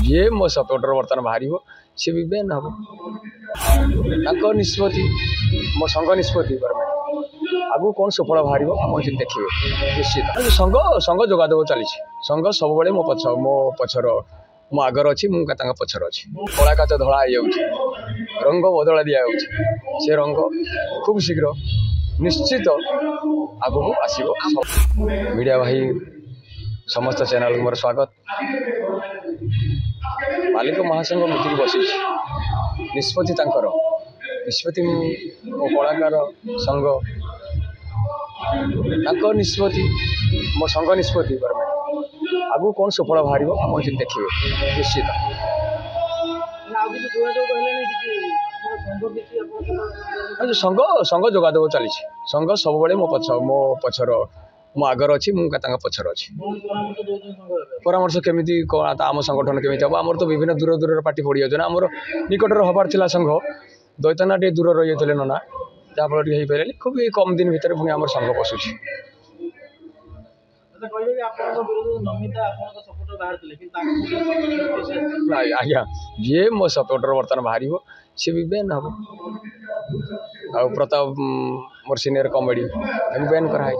जी मो सपोर्टर बर्तमान बाहर सी भी बैन हम निष्पत्ति मो संघ निष्पत्ति आगू कौन सफल बाहर आप देखिए निश्चित संघ संघ जोगाजोग चली संघ सब मो पछर मो आगर अच्छी मुझे पछर अच्छी कला काच धड़ा हो रंग बदला दि से रंग खूब शीघ्र निश्चित आगू आसो मीडिया भाई समस्त चैनल मोर स्वागत। मालिक महासंघ मीटिंग बसी निष्पत्ति निष्पत्ति मो कलाकार संघ निष्पत्ति मो संघ निष्पत्ति आगू कौन सफल बाहर आप देखिए निश्चित संघ संघ जोगाजोग चली संघ सब मो पछर मो आगर अच्छी मुझे पछर अच्छी परामर्श केमी कौन आम संगठन केमी हम आमर तो विभिन्न दूर दूर पार्टी पड़ जाए आमर निकटर हबार था संघ दैतना टे दूर रही थे नना जहाँफल हो पारे खूब कम दिन भितर पुणी आम संघ पशुची आज्ञा जी मो सपोर्टर बर्तमान बाहर सी भी बैन हम प्रताप मोर सीनियर कॉमेडी बैन कराई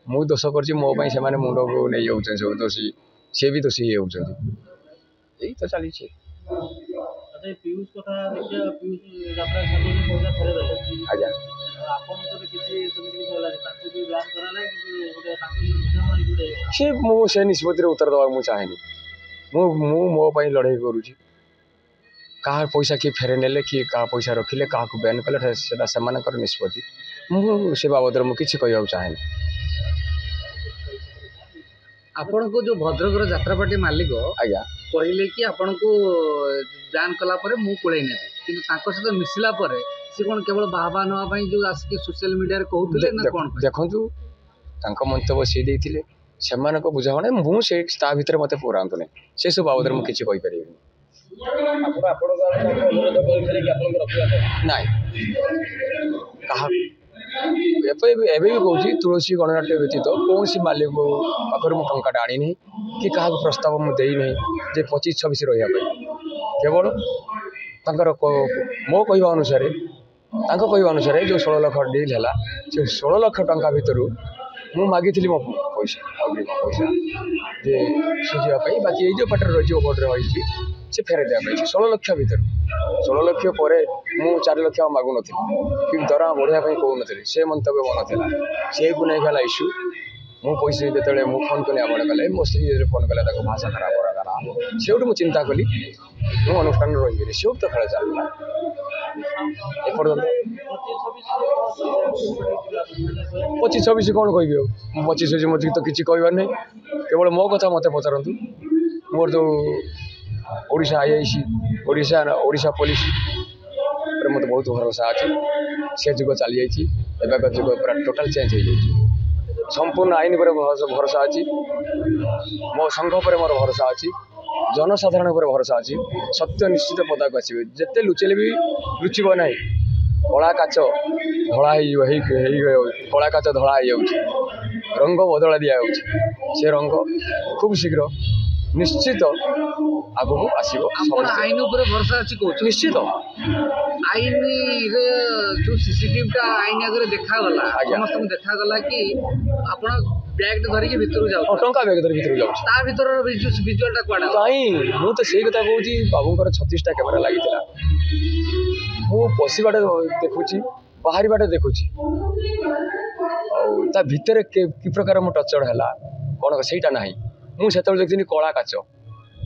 मु दोष कर मो से मुंड को नहीं जाऊँ सब दोषी सी भी दोषी यही तो चली आज्ञा से निष्पत्ति उत्तर देवा मुझे चाहे मो लड़ाई करुँच क्या पैसा किए फेरे ने किए क्या पैसा रखिले क्या बैन कले से निष्पत्ति मुझे बाबद मुझे कहूँ चाहे आपण को जो भद्रक यात्रापाटी मालिक आज्ञा कहले कि आपण को बैन कला मु पड़े ने कि सहित मिसला सी कौन केवल बाबा नापी जो आसिक सोशल मीडिया कहते देखु मंतव्य सी देते से बुझाणा मुझे भितर मत पुरातु नहीं से सब बाबद मुझे किसी ना एवं भी कौन तुलसी गणनाट्य व्यतीत कौन सी मालिक पाखर मुझे टंका आनी नहीं कि क्या प्रस्ताव मुझे देना जे 25-26 रहा केवल मो कहवा अनुसार जो 16 लाख डील है से 16 लाख टंका भितर मु मागी मो पैसा जे सुझापी बाकी ये जो पाटर रही ओभर रही से फेरे देवाई 16 लाख भितर 16 लाख पर मु 4 लाख मागु नी कि दरमा बढ़ाई कहूँ से मंतव्य मन था से को नहीं गला इश्यू मु पैसा जो फोन कली आप कले मो स्त्री फोन कले भाषा खराब से मुझे चिंता कली मु अनुष्ठान रही से तो खेल चलला एपर्तंत 25-26 कौन कह 25 मुझे तो किसी कहबार नहीं केवल मो कथा मत पचारतु मोर जो ओडिशा आईआईसी ओडिशा पुलिस मत बहुत भरोसा अच्छी से जुग चली जाइए जुग पूरा टोटाल चेंज हो जाए संपूर्ण आईन पर भरोसा अच्छी मो संघ पर मोर भरोसा अच्छी जनसाधारण पर भरोसा अच्छी सत्य निश्चित पदाक आसवे जिते लुचेले भी लुचब ना कला काच धड़ा कला काच धड़ा हो रंग बदला दि से रंग खूब शीघ्र निश्चित आगू आसो आईन भरोसा अच्छी कौन निश्चित आईन जो सीसीटीवी टा आईन आगे देखागला समस्त देखागला कि आप बैग धरिकी भितर जाओ टंका बैग धर भितर जाऊँ विजुआलटा कड़ा कहीं मुझे से कथा कहूँ बाबूर 36टा कैमेरा लगी मु पशिबाटे देखुची बाहर बाटे देखुची भितर कि प्रकार मो टचड़ है कौन सहीटा ना मुझे देखी कला काच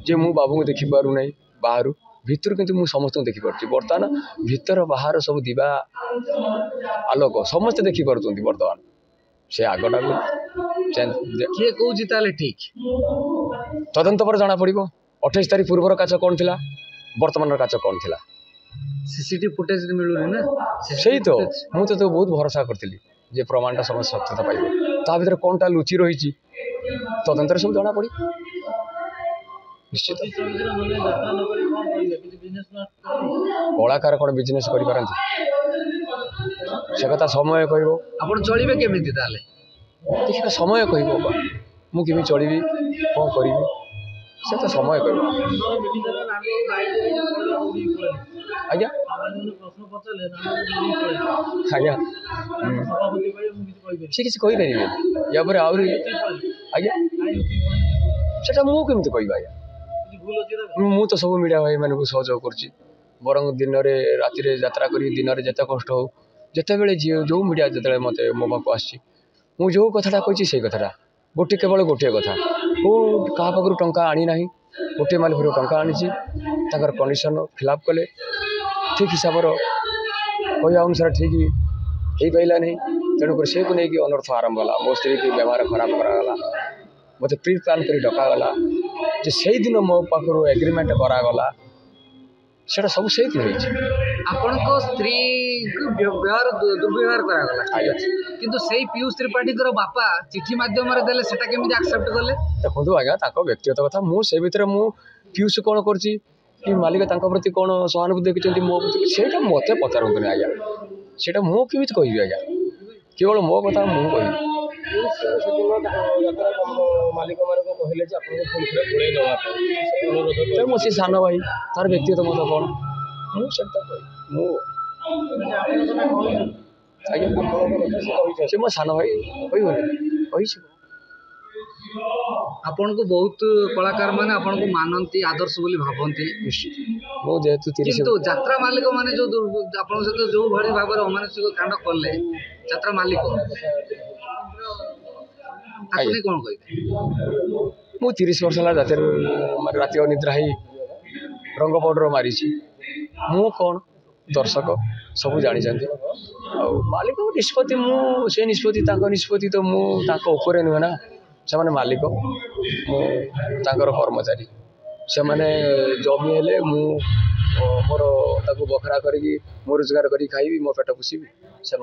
जे मु बाबू को देखी पारू नहीं बाहर भितर किंतु मु समस्त देखी पार्टी बर्तमान भितर बाहर सब दिवा आलोक समस्त देखी पार्टी बर्तमान से आगटा किए कौन ठीक तदंत पर जना पड़ो 28 तारीख पूर्वर काच कौन थी बर्तमान काच कौन थी सीसीटीवी फुटेज मिलूनी ना से तो मुझे तो बहुत भरोसा करी जे प्रमाणटा समस्त सत्यता पाइब ता भीतर कौनटा लुचि रही तदंतर सब जना पड़ी निश्चित कलाकार कौन बिजनेस कर से कथा समय कह चलिए केमी देखिए समय कह मुझे चलि कौन करी से तो समय कह आज्ञा आज्ञा सी किसी कहीपर या पर आहरी आज्ञा से मुझे कह आज्ञा मु तो सब मीडिया भाई मानक सहयोग कर बर दिन में राति यात्रा करी दिन में जिते कष्ट हो जिते बड़े जो मीडिया जिते मत मो पाक आसो कथाटा कही से कथाटा गोटे केवल गोटे कथा को क्या पाखु टंका आनी ना गोटे मालिक टंका आनी कंडीशन फिलअप कले ठीक हिसाब कह अनुसार ठीक हो पारा नहीं तेणुक से को लेकिन अनर्थ आरंभ होला मो स्त्री की व्यवहार खराब करागला मत प्री प्लान कर डकागला से दिन मो पाखु एग्रीमेंट करागला से सब से आपण स्त्री व्यवहार दुर्व्यवहार करागला किंतु सेही पीयूष त्रिपाठी बापा चिठी माध्यम देले सेटा केमिति एक्सेप्ट कले देखो आज्ञा व्यक्तिगत कथा मुझे भीतर मु पीयूष कौन कर मालिक प्रति कौन सहानुभूति देखते मो प्रति मत पचारतुनि आज्ञा से मुझे कहि आज्ञा केवल मो कथा मुझे मो से सान भाई तार व्यक्तिगत मत कौन मुझे आज्ञा मो सान भाई कही आपण को बहुत कलाकार माने आपण को मानती आदर्श बोली भावती मो जेतु 30 किंतु यात्रा मालिक माने जो आपण सहित जो भली भाव अमानसिक कांड कले यात्रा मालिक आपने कौन कहि मु 30 वर्ष है जाते राति अनिद्रा ही रंग पाउडर मारी मु कौन दर्शक सब जानी मालिक निष्पत्ति मुझे निष्पत्ति तो मुझे नुहे ना से मालिक मुझर कर्मचारी से मैंने जमी हेले मोर बखरा करी मो रोजगार करी खाइबी मो पेट पोषिबी से